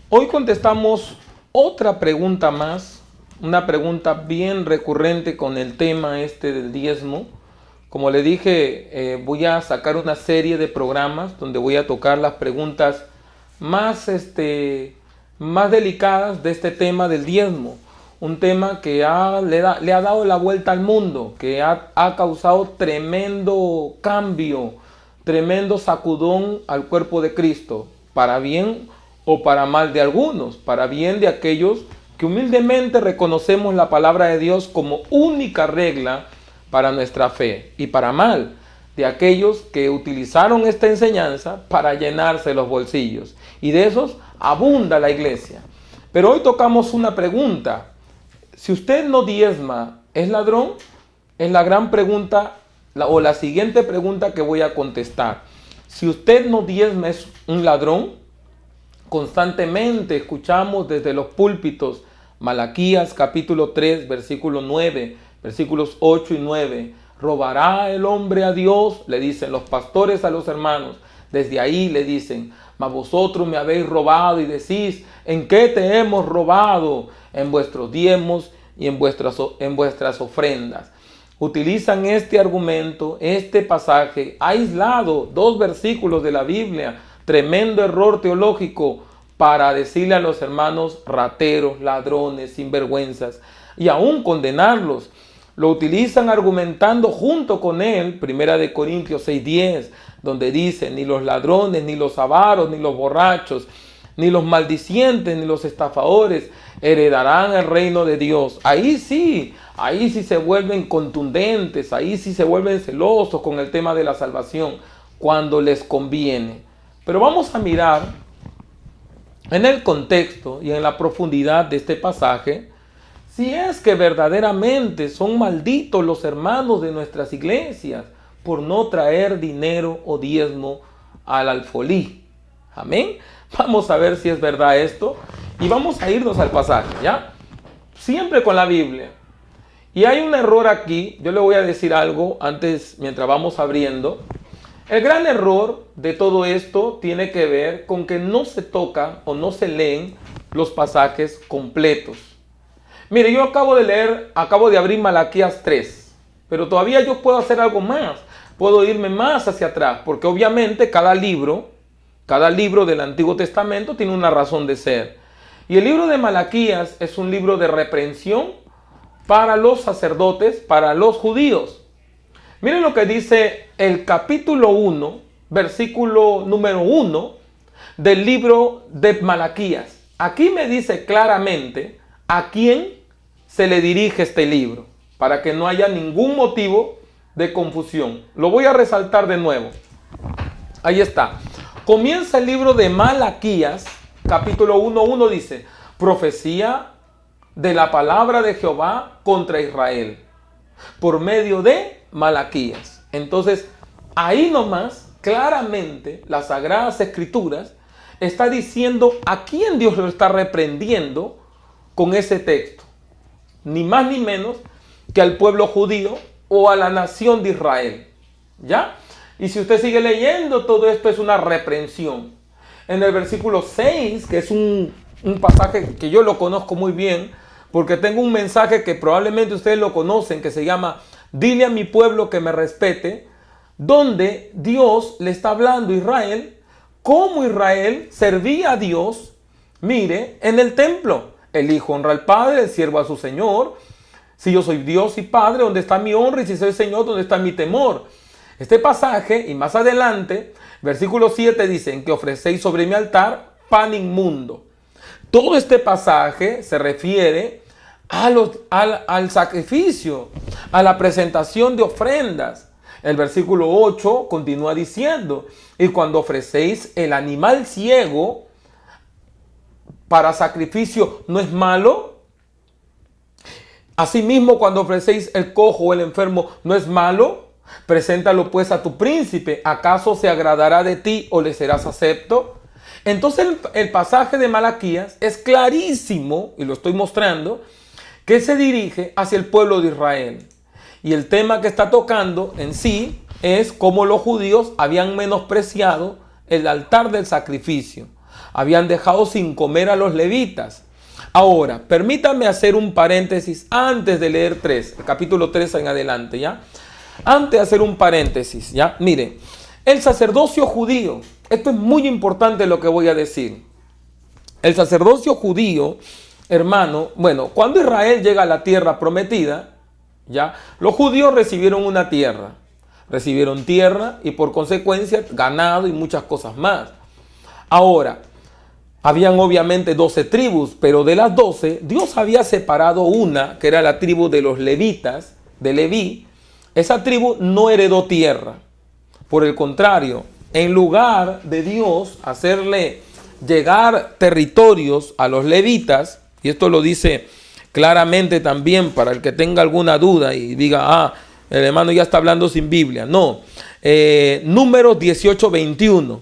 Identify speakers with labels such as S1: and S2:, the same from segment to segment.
S1: Hoy contestamos otra pregunta más, una pregunta bien recurrente con el tema este del diezmo. Como le dije, voy a sacar una serie de programas donde voy a tocar las preguntas más, más delicadas de este tema del diezmo. Un tema que le ha dado la vuelta al mundo, que ha causado tremendo cambio, tremendo sacudón al cuerpo de Cristo, para bien o para mal de algunos, para bien de aquellos que humildemente reconocemos la palabra de Dios como única regla para nuestra fe, y para mal de aquellos que utilizaron esta enseñanza para llenarse los bolsillos, y de esos abunda la iglesia. Pero hoy tocamos una pregunta: si usted no diezma, ¿es ladrón? Es la gran pregunta, o la siguiente pregunta que voy a contestar. Si usted no diezma, ¿es un ladrón? Constantemente escuchamos desde los púlpitos Malaquías capítulo 3, versículo 9, versículos 8 y 9. ¿Robará el hombre a Dios?, le dicen los pastores a los hermanos. Desde ahí le dicen: mas vosotros me habéis robado, y decís: ¿en qué te hemos robado? En vuestros diezmos y en vuestras ofrendas. Utilizan este argumento, este pasaje aislado, dos versículos de la Biblia. Tremendo error teológico, para decirle a los hermanos rateros, ladrones, sinvergüenzas, y aún condenarlos. Lo utilizan argumentando junto con él, 1 Corintios 6:10, donde dice: ni los ladrones, ni los avaros, ni los borrachos, ni los maldicientes, ni los estafadores heredarán el reino de Dios. Ahí sí se vuelven contundentes, ahí sí se vuelven celosos con el tema de la salvación, cuando les conviene. Pero vamos a mirar en el contexto y en la profundidad de este pasaje, si es que verdaderamente son malditos los hermanos de nuestras iglesias por no traer dinero o diezmo al alfolí. Amén. Vamos a ver si es verdad esto y vamos a irnos al pasaje, ¿ya? Siempre con la Biblia. Y hay un error aquí, yo le voy a decir algo antes, mientras vamos abriendo. El gran error de todo esto tiene que ver con que no se tocan o no se leen los pasajes completos. Mire, yo acabo de abrir Malaquías 3, pero todavía yo puedo hacer algo más. Puedo irme más hacia atrás, porque obviamente cada libro del Antiguo Testamento tiene una razón de ser. Y el libro de Malaquías es un libro de reprensión para los sacerdotes, para los judíos. Miren lo que dice el capítulo 1, versículo número 1 del libro de Malaquías. Aquí me dice claramente a quién se le dirige este libro, para que no haya ningún motivo de confusión. Lo voy a resaltar de nuevo. Ahí está. Comienza el libro de Malaquías, capítulo 1:1, dice: profecía de la palabra de Jehová contra Israel, por medio de Malaquías. Entonces, ahí nomás, claramente, las Sagradas Escrituras está diciendo a quién Dios lo está reprendiendo con ese texto. Ni más ni menos que al pueblo judío o a la nación de Israel. ¿Ya? Y si usted sigue leyendo, todo esto es una reprensión. En el versículo 6, que es un pasaje que yo lo conozco muy bien, porque tengo un mensaje que probablemente ustedes lo conocen, que se llama Dile a mi pueblo que me respete, donde Dios le está hablando a Israel, cómo Israel servía a Dios, mire, en el templo. El hijo honra al padre, el siervo a su señor. Si yo soy Dios y Padre, ¿dónde está mi honra? Y si soy Señor, ¿dónde está mi temor? Este pasaje, y más adelante, versículo 7, dicen que ofrecéis sobre mi altar pan inmundo. Todo este pasaje se refiere al sacrificio, a la presentación de ofrendas. El versículo 8 continúa diciendo: y cuando ofrecéis el animal ciego para sacrificio, ¿no es malo? Asimismo, cuando ofrecéis el cojo o el enfermo, ¿no es malo? Preséntalo pues a tu príncipe. ¿Acaso se agradará de ti o le serás acepto? Entonces el pasaje de Malaquías es clarísimo, y lo estoy mostrando, que se dirige hacia el pueblo de Israel. Y el tema que está tocando en sí es cómo los judíos habían menospreciado el altar del sacrificio. habían dejado sin comer a los levitas. Ahora, permítame hacer un paréntesis antes de leer el capítulo 3 en adelante, ¿ya? Antes de hacer un paréntesis, ¿ya? Mire, el sacerdocio judío, esto es muy importante lo que voy a decir. El sacerdocio judío, hermano, bueno, cuando Israel llega a la tierra prometida, ¿ya? Los judíos recibieron una tierra. Recibieron tierra y por consecuencia ganado y muchas cosas más. Ahora, habían obviamente 12 tribus, pero de las 12, Dios había separado una, que era la tribu de los levitas, de Leví. Esa tribu no heredó tierra. Por el contrario, en lugar de Dios hacerle llegar territorios a los levitas, y esto lo dice claramente también para el que tenga alguna duda y diga, el hermano ya está hablando sin Biblia. No, Números 18:21.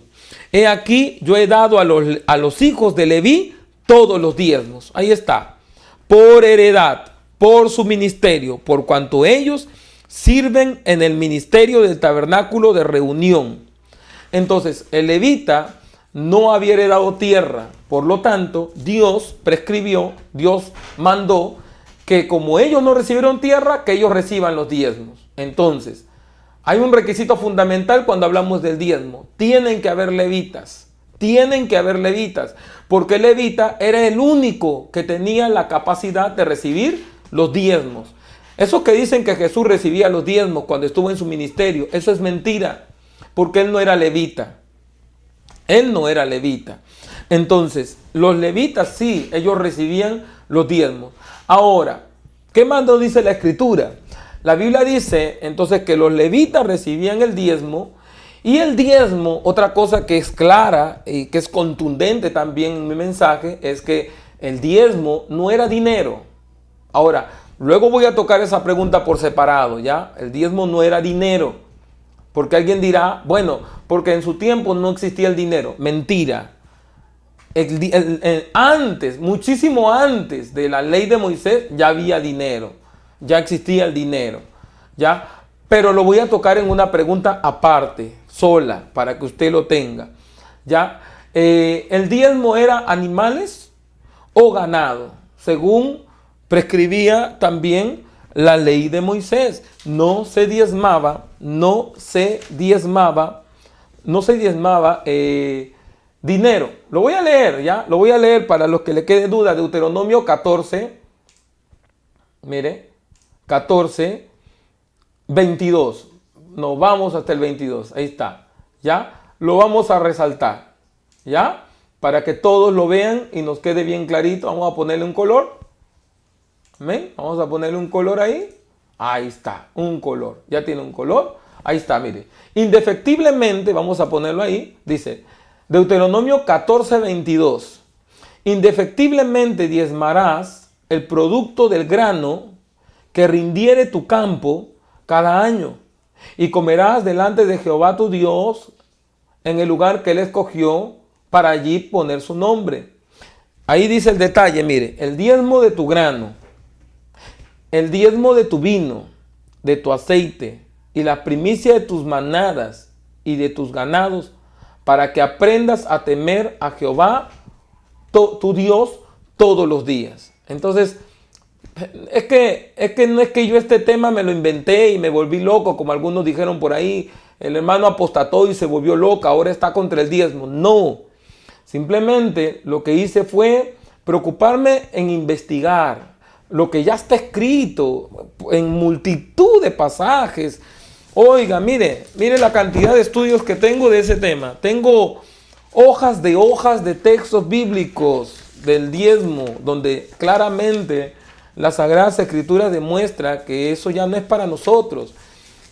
S1: He aquí, yo he dado a los hijos de Leví todos los diezmos. Ahí está. Por heredad, por su ministerio, por cuanto ellos sirven en el ministerio del tabernáculo de reunión. Entonces, el levita no había heredado tierra. Por lo tanto, Dios prescribió, Dios mandó que como ellos no recibieron tierra, que ellos reciban los diezmos. Entonces, hay un requisito fundamental cuando hablamos del diezmo. Tienen que haber levitas. Tienen que haber levitas. Porque el levita era el único que tenía la capacidad de recibir los diezmos. Esos que dicen que Jesús recibía los diezmos cuando estuvo en su ministerio, eso es mentira. Porque él no era levita. Él no era levita. Entonces, los levitas sí, ellos recibían los diezmos. Ahora, ¿qué más nos dice la Escritura? La Biblia dice entonces que los levitas recibían el diezmo, y el diezmo, otra cosa que es clara y que es contundente también en mi mensaje, es que el diezmo no era dinero. Ahora, luego voy a tocar esa pregunta por separado, ¿ya? El diezmo no era dinero, porque alguien dirá, bueno, porque en su tiempo no existía el dinero. Mentira. Antes, muchísimo antes de la ley de Moisés, ya había dinero. Ya existía el dinero, ¿ya? Pero lo voy a tocar en una pregunta aparte, sola, para que usted lo tenga, ¿ya? ¿El diezmo era animales o ganado? Según prescribía también la ley de Moisés. No se diezmaba dinero. Lo voy a leer, ¿ya? Lo voy a leer para los que le quede duda. Deuteronomio 14, mire. 14, 22. Nos vamos hasta el 22. Ahí está. ¿Ya? Lo vamos a resaltar. ¿Ya? Para que todos lo vean y nos quede bien clarito. Vamos a ponerle un color. ¿Ven? Vamos a ponerle un color ahí. Ahí está. Un color. Ya tiene un color. Ahí está, mire. Indefectiblemente, vamos a ponerlo ahí. Dice Deuteronomio 14, 22. Indefectiblemente diezmarás el producto del grano que rindiere tu campo cada año, y comerás delante de Jehová tu Dios en el lugar que él escogió para allí poner su nombre. Ahí dice el detalle, mire, el diezmo de tu grano, el diezmo de tu vino, de tu aceite, y la primicia de tus manadas y de tus ganados, para que aprendas a temer a Jehová tu Dios todos los días. Entonces, es que no es que yo este tema me lo inventé y me volví loco, como algunos dijeron por ahí, el hermano apostató y se volvió loco, ahora está contra el diezmo. No, simplemente lo que hice fue preocuparme en investigar lo que ya está escrito en multitud de pasajes. Oiga, mire la cantidad de estudios que tengo de ese tema. Tengo hojas de textos bíblicos del diezmo, donde claramente la Sagrada Escritura demuestra que eso ya no es para nosotros.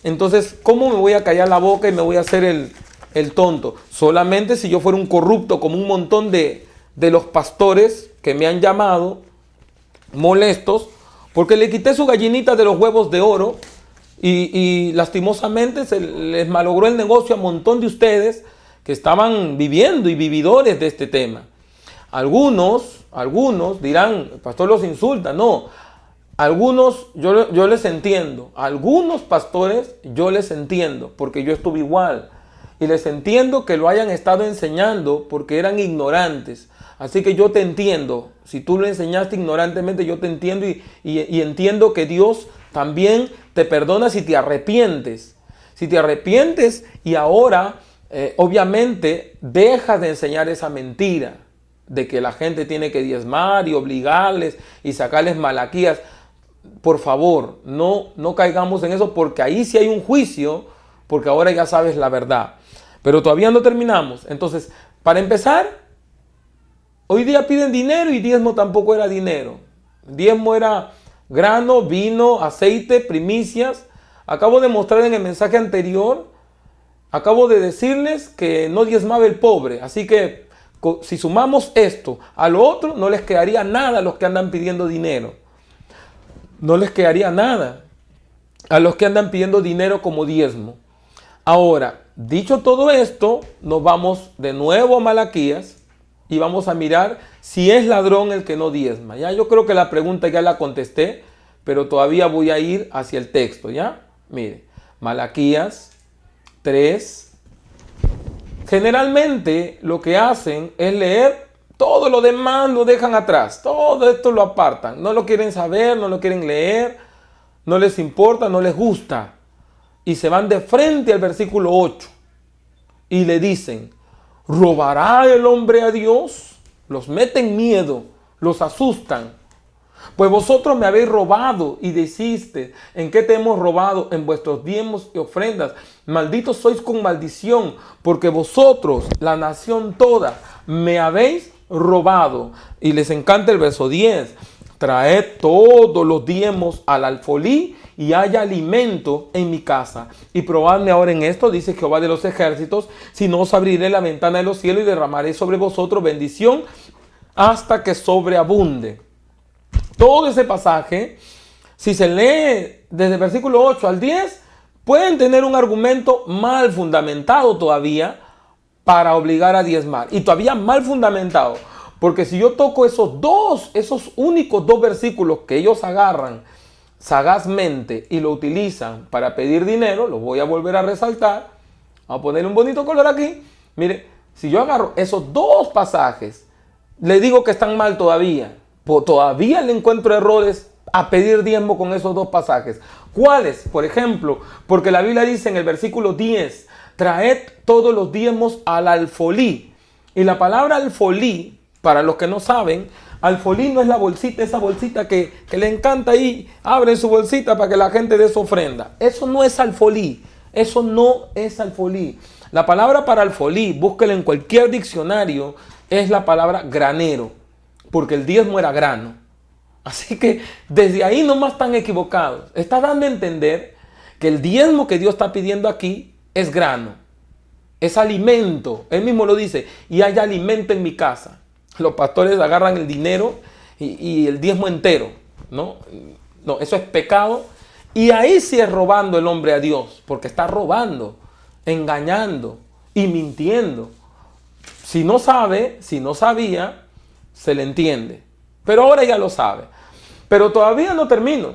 S1: Entonces, ¿cómo me voy a callar la boca y me voy a hacer el tonto? Solamente si yo fuera un corrupto, como un montón de los pastores que me han llamado molestos, porque le quité su gallinita de los huevos de oro y lastimosamente se les malogró el negocio a un montón de ustedes que estaban viviendo y vividores de este tema. Algunos dirán, el pastor los insulta. No, algunos yo les entiendo. Algunos pastores yo les entiendo, porque yo estuve igual. y les entiendo que lo hayan estado enseñando porque eran ignorantes. Así que yo te entiendo. Si tú lo enseñaste ignorantemente, yo te entiendo y entiendo que Dios también te perdona si te arrepientes. Si te arrepientes y ahora, obviamente, dejas de enseñar esa mentira de que la gente tiene que diezmar y obligarles y sacarles Malaquías. Por favor, no caigamos en eso, porque ahí sí hay un juicio, porque ahora ya sabes la verdad. Pero todavía no terminamos. Entonces, para empezar, hoy día piden dinero y diezmo tampoco era dinero. Diezmo era grano, vino, aceite, primicias. Acabo de mostrar en el mensaje anterior, acabo de decirles que no diezmaba el pobre. Así que si sumamos esto a lo otro, no les quedaría nada a los que andan pidiendo dinero. No les quedaría nada a los que andan pidiendo dinero como diezmo. Ahora, dicho todo esto, nos vamos de nuevo a Malaquías y vamos a mirar si es ladrón el que no diezma. Ya, yo creo que la pregunta ya la contesté, pero todavía voy a ir hacia el texto, ¿ya? Mire, Malaquías 3. Generalmente lo que hacen es leer todo lo demás, lo dejan atrás. Todo esto lo apartan. No lo quieren saber, no lo quieren leer, no les importa, no les gusta. Y se van de frente al versículo 8 y le dicen: ¿robará el hombre a Dios? Los meten miedo, los asustan. Pues vosotros me habéis robado y deciste: ¿en qué te hemos robado? En vuestros diezmos y ofrendas. Malditos sois con maldición, porque vosotros, la nación toda, me habéis robado. Y les encanta el verso 10. Traed todos los diezmos al alfolí y haya alimento en mi casa. Y probadme ahora en esto, dice Jehová de los ejércitos, si no os abriré la ventana de los cielos y derramaré sobre vosotros bendición hasta que sobreabunde. Todo ese pasaje, si se lee desde el versículo 8 al 10, pueden tener un argumento mal fundamentado todavía para obligar a diezmar. Y todavía mal fundamentado. Porque si yo toco esos únicos dos versículos que ellos agarran sagazmente y lo utilizan para pedir dinero, los voy a volver a resaltar. Vamos a poner un bonito color aquí. Mire, si yo agarro esos dos pasajes, le digo que están mal todavía. Todavía le encuentro errores a pedir diezmo con esos dos pasajes. ¿Cuáles? Por ejemplo, porque la Biblia dice en el versículo 10, traed todos los diezmos al alfolí. Y la palabra alfolí, para los que no saben, alfolí no es la bolsita, esa bolsita que le encanta ahí, abren su bolsita para que la gente dé su ofrenda. Eso no es alfolí, eso no es alfolí. La palabra para alfolí, búsquela en cualquier diccionario, es la palabra granero, porque el diezmo era grano. Así que desde ahí nomás están equivocados. Está dando a entender que el diezmo que Dios está pidiendo aquí es grano, es alimento. Él mismo lo dice: y hay alimento en mi casa. Los pastores agarran el dinero y el diezmo entero. No, eso es pecado. Y ahí sí es robando el hombre a Dios, porque está robando, engañando y mintiendo. Si no sabe, si no sabía, se le entiende. Pero ahora ya lo sabe. Pero todavía no termino,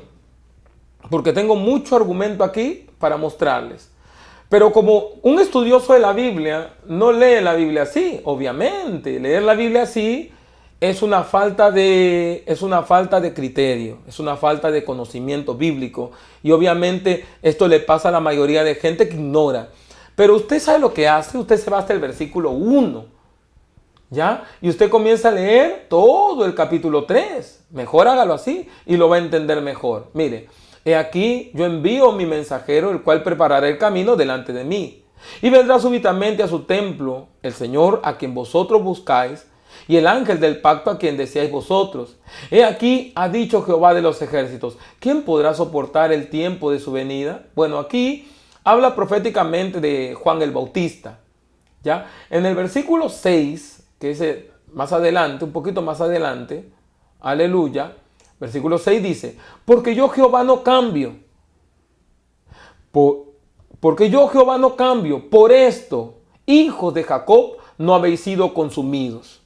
S1: porque tengo mucho argumento aquí para mostrarles. Pero como un estudioso de la Biblia no lee la Biblia así, obviamente. Leer la Biblia así es una falta de criterio, es una falta de conocimiento bíblico. Y obviamente esto le pasa a la mayoría de gente que ignora. Pero usted sabe lo que hace, usted se va hasta el versículo 1. ¿Ya? Y usted comienza a leer todo el capítulo 3. Mejor hágalo así y lo va a entender mejor. Mire, he aquí yo envío mi mensajero, el cual preparará el camino delante de mí. Y vendrá súbitamente a su templo el Señor a quien vosotros buscáis, y el ángel del pacto a quien deseáis vosotros. He aquí ha dicho Jehová de los ejércitos: ¿quién podrá soportar el tiempo de su venida? Bueno, aquí habla proféticamente de Juan el Bautista. ¿Ya? En el versículo 6, que es más adelante, un poquito más adelante, aleluya, versículo 6 dice: porque yo Jehová no cambio, porque yo Jehová no cambio, por esto, hijos de Jacob, no habéis sido consumidos.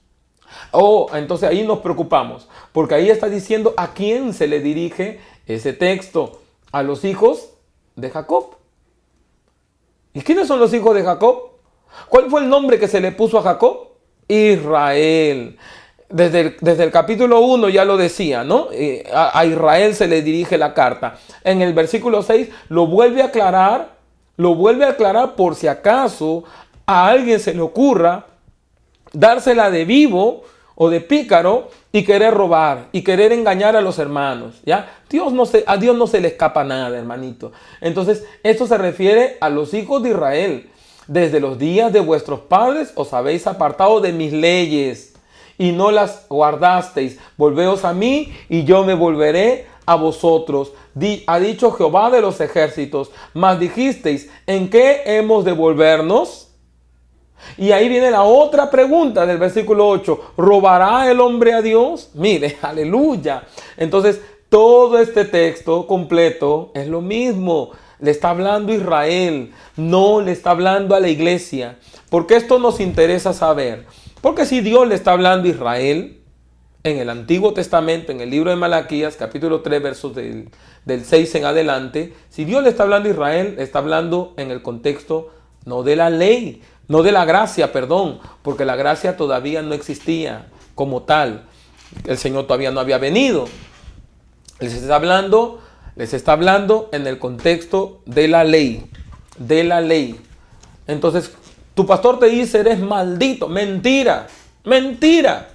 S1: Oh, entonces ahí nos preocupamos, porque ahí está diciendo a quién se le dirige ese texto: a los hijos de Jacob. ¿Y quiénes son los hijos de Jacob? ¿Cuál fue el nombre que se le puso a Jacob? Israel. Desde el capítulo 1 ya lo decía, ¿no? A Israel se le dirige la carta. En el versículo 6 lo vuelve a aclarar por si acaso a alguien se le ocurra dársela de vivo o de pícaro y querer robar y querer engañar a los hermanos, ¿ya? A Dios no se le escapa nada, hermanito. Entonces, esto se refiere a los hijos de Israel. Desde los días de vuestros padres os habéis apartado de mis leyes y no las guardasteis. Volveos a mí y yo me volveré a vosotros. Ha dicho Jehová de los ejércitos. Mas dijisteis, ¿en qué hemos de volvernos? Y ahí viene la otra pregunta del versículo 8. ¿Robará el hombre a Dios? Mire, aleluya. Entonces, todo este texto completo es lo mismo. Le está hablando Israel, no le está hablando a la iglesia. Porque esto nos interesa saber. Porque si Dios le está hablando a Israel, en el Antiguo Testamento, en el libro de Malaquías, capítulo 3, versos del 6 en adelante, si Dios le está hablando a Israel, le está hablando en el contexto no de la ley, no de la gracia, perdón, porque la gracia todavía no existía como tal. El Señor todavía no había venido. Les está hablando en el contexto de la ley, de la ley. Entonces, tu pastor te dice, eres maldito. Mentira, mentira.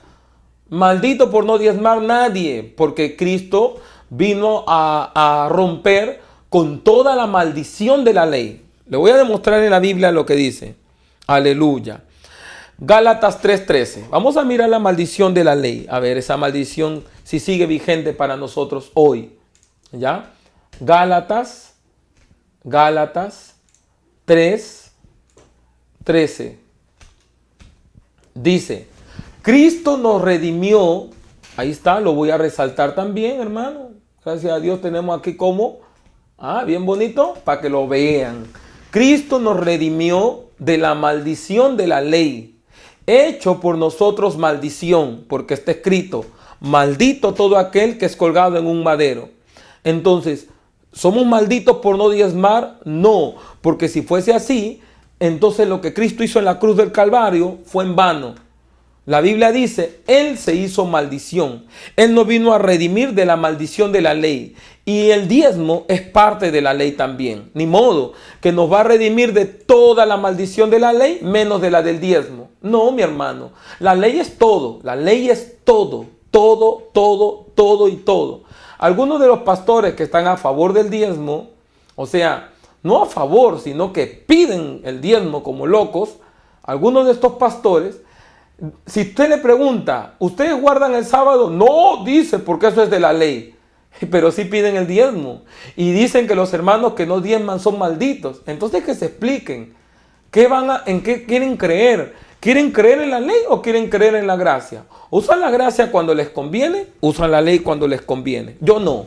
S1: Maldito por no diezmar nadie, porque Cristo vino a romper con toda la maldición de la ley. Le voy a demostrar en la Biblia lo que dice. Aleluya. Gálatas 3:13. Vamos a mirar la maldición de la ley. A ver, esa maldición si sigue vigente para nosotros hoy. ¿Ya? Gálatas 3:13. Dice, Cristo nos redimió. Ahí está, lo voy a resaltar también, hermano. Gracias a Dios tenemos aquí como, bien bonito, para que lo vean. Cristo nos redimió de la maldición de la ley, hecho por nosotros maldición, porque está escrito, maldito todo aquel que es colgado en un madero. Entonces, ¿somos malditos por no diezmar? No, porque si fuese así, entonces lo que Cristo hizo en la cruz del Calvario fue en vano. La Biblia dice, Él se hizo maldición. Él no vino a redimir de la maldición de la ley. Y el diezmo es parte de la ley también. Ni modo que nos va a redimir de toda la maldición de la ley, menos de la del diezmo. No, mi hermano. La ley es todo. La ley es todo. Todo, todo, todo y todo. Algunos de los pastores que están a favor del diezmo, o sea, no a favor, sino que piden el diezmo como locos, algunos de estos pastores, si usted le pregunta, ¿ustedes guardan el sábado? No, dice, porque eso es de la ley. Pero sí piden el diezmo. Y dicen que los hermanos que no diezman son malditos. Entonces que se expliquen. ¿En qué quieren creer? ¿Quieren creer en la ley o quieren creer en la gracia? ¿Usan la gracia cuando les conviene? ¿Usan la ley cuando les conviene? Yo no.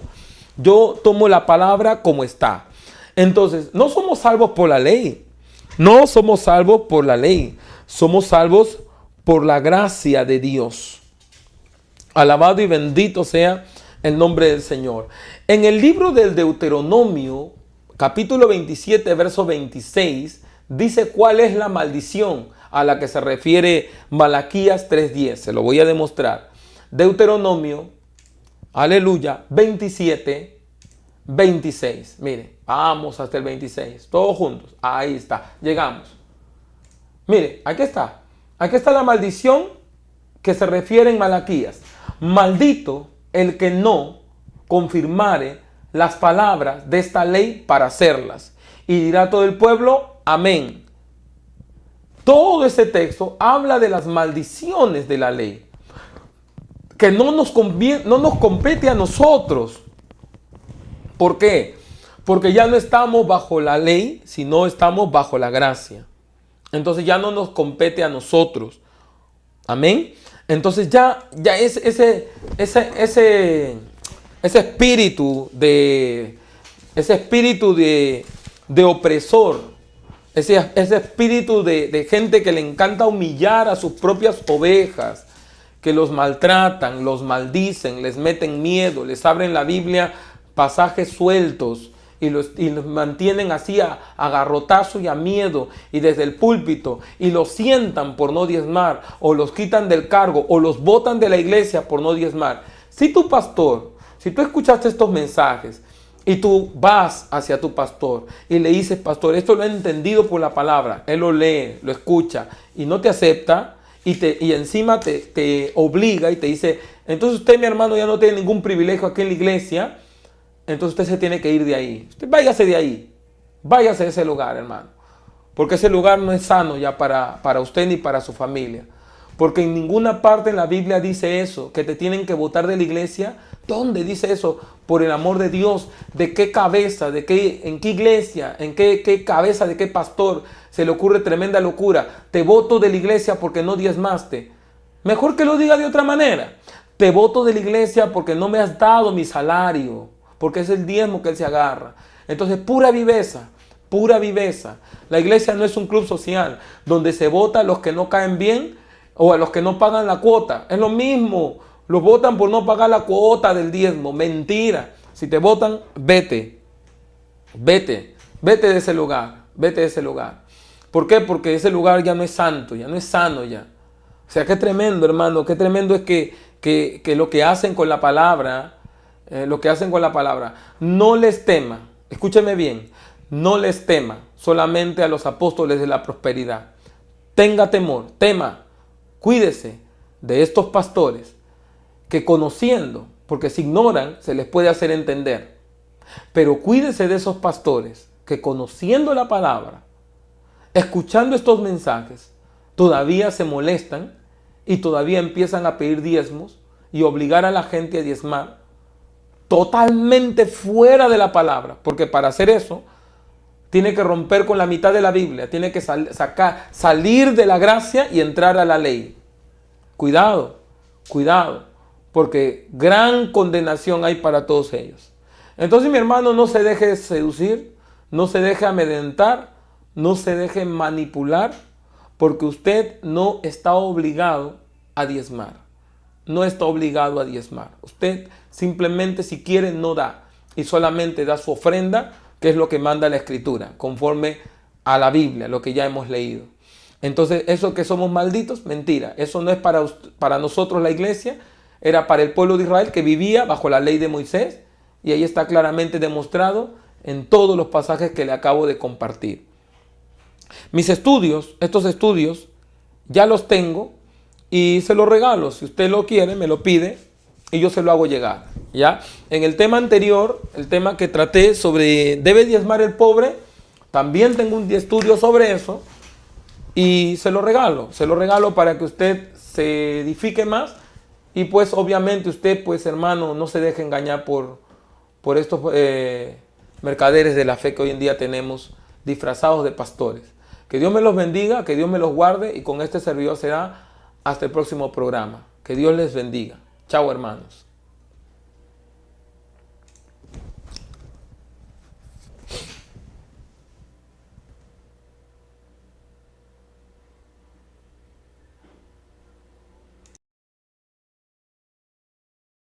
S1: Yo tomo la palabra como está. Entonces, no somos salvos por la ley. No somos salvos por la ley. Somos salvos por la gracia de Dios. Alabado y bendito sea el nombre del Señor. En el libro del Deuteronomio, capítulo 27, verso 26, dice cuál es la maldición a la que se refiere Malaquías 3:10. Se lo voy a demostrar. Deuteronomio, aleluya, 27, 26. Mire, vamos hasta el 26. Todos juntos. Ahí está. Llegamos. Mire, aquí está. Aquí está la maldición que se refiere en Malaquías. Maldito el que no confirmare las palabras de esta ley para hacerlas. Y dirá todo el pueblo, amén. Todo ese texto habla de las maldiciones de la ley. Que no nos compete a nosotros. ¿Por qué? Porque ya no estamos bajo la ley, sino estamos bajo la gracia. Entonces ya no nos compete a nosotros. Amén. Entonces ya ese espíritu de opresor, ese espíritu de gente que le encanta humillar a sus propias ovejas, que los maltratan, los maldicen, les meten miedo, les abren la Biblia pasajes sueltos y los mantienen así a garrotazo y a miedo, y desde el púlpito, y los sientan por no diezmar, o los quitan del cargo, o los botan de la iglesia por no diezmar. Si tu pastor, si tú escuchaste estos mensajes, y tú vas hacia tu pastor y le dices: pastor, esto lo he entendido por la palabra, él lo lee, lo escucha y no te acepta, y encima te obliga y te dice: entonces usted, mi hermano, ya no tiene ningún privilegio aquí en la iglesia, entonces usted se tiene que ir de ahí. Usted váyase de ahí, váyase de ese lugar, hermano, porque ese lugar no es sano ya para usted ni para su familia. Porque en ninguna parte en la Biblia dice eso, que te tienen que botar de la iglesia. ¿Dónde dice eso? Por el amor de Dios, ¿de qué cabeza, en qué iglesia, en qué cabeza, de qué pastor se le ocurre tremenda locura? Te boto de la iglesia porque no diezmaste. Mejor que lo diga de otra manera. Te boto de la iglesia porque no me has dado mi salario, porque es el diezmo que él se agarra. Entonces, pura viveza. Pura viveza. La iglesia no es un club social donde se vota a los que no caen bien o a los que no pagan la cuota. Es lo mismo. Los votan por no pagar la cuota del diezmo. Mentira. Si te votan, vete. Vete. Vete de ese lugar. Vete de ese lugar. ¿Por qué? Porque ese lugar ya no es santo, ya no es sano ya. O sea, qué tremendo, hermano. Qué tremendo es que lo que hacen con la palabra, no les tema. Escúcheme bien. No les tema solamente a los apóstoles de la prosperidad. Tenga temor, tema, cuídese de estos pastores que conociendo, porque si ignoran, se les puede hacer entender. Pero cuídese de esos pastores que conociendo la palabra, escuchando estos mensajes, todavía se molestan y todavía empiezan a pedir diezmos y obligar a la gente a diezmar totalmente fuera de la palabra. Porque para hacer eso, tiene que romper con la mitad de la Biblia, tiene que salir de la gracia y entrar a la ley. Cuidado, cuidado. Porque gran condenación hay para todos ellos. Entonces, mi hermano, no se deje seducir, no se deje amedrentar, no se deje manipular, porque usted no está obligado a diezmar. No está obligado a diezmar. Usted simplemente, si quiere, no da. Y solamente da su ofrenda, que es lo que manda la Escritura, conforme a la Biblia, lo que ya hemos leído. Entonces, eso que somos malditos, mentira. Eso no es para nosotros la iglesia. Era para el pueblo de Israel que vivía bajo la ley de Moisés, y ahí está claramente demostrado en todos los pasajes que le acabo de compartir. Mis estudios, estos estudios, ya los tengo y se los regalo. Si usted lo quiere, me lo pide y yo se lo hago llegar. ¿Ya? En el tema anterior, el tema que traté sobre ¿debe diezmar el pobre? También tengo un estudio sobre eso y se lo regalo para que usted se edifique más. Y pues obviamente usted, pues hermano, no se deje engañar por estos mercaderes de la fe que hoy en día tenemos disfrazados de pastores. Que Dios me los bendiga, que Dios me los guarde, y con este servidor será hasta el próximo programa. Que Dios les bendiga. Chao, hermanos.